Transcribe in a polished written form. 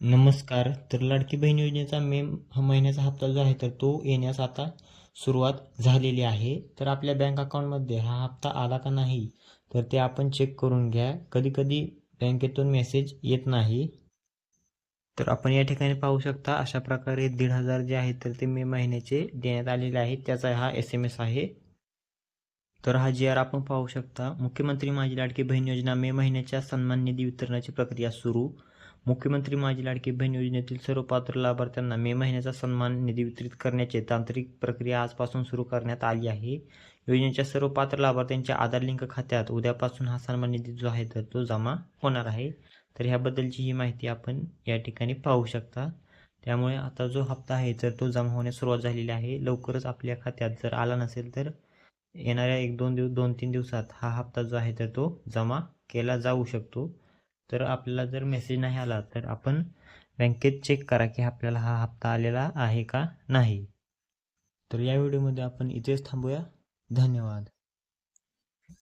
नमस्कार. तर लाडकी बहीण योजनेचा महिन्याचा हप्ता जो आहे तर तो येण्यास आता सुरुवात झालेली आहे. तर आपल्या बँक अकाउंटमध्ये हा हप्ता आला का नाही तर ते आपण चेक करून घ्या. कधी बँकेतून मेसेज येत नाही. तर आपण या ठिकाणी पाहू शकता अशा प्रकारे 1,500 जे आहेत तर ते मे महिन्याचे देण्यात आलेले आहेत. त्याचा हा SMS आहे. तर हा GR आपण पाहू शकता. मुख्यमंत्री माझी लाडकी बहीण योजना मे महिन्याच्या सन्मान निधी वितरणाची प्रक्रिया सुरू. मुख्यमंत्री माझी लाडकी बहीण योजनेतील सर्व पात्र लाभार्थ्यांना मे महिन्याचा सन्मान निधी वितरित करण्याची तांत्रिक प्रक्रिया आजपासून सुरू करण्यात आली आहे. योजनेच्या सर्व पात्र लाभार्थ्यांच्या आधार लिंक खात्यात उद्यापासून हा सन्मान निधी जो आहे तर तो जमा होणार आहे. तर ह्याबद्दलची ही माहिती आपण या ठिकाणी पाहू शकता. त्यामुळे आता जो हप्ता आहे तर तो जमा होण्यास सुरुवात झालेली आहे. लवकरच आपल्या खात्यात जर आला नसेल तर येणाऱ्या 2-3 दिवसात हा हप्ता जो आहे तर तो जमा केला जाऊ शकतो. तर आपल्याला जर मेसेज नाही आला तर आपण बँकेत चेक करा की आपल्याला हा हप्ता आलेला आहे का नाही. तर या व्हिडिओमध्ये आपण इथेच थांबूया. धन्यवाद.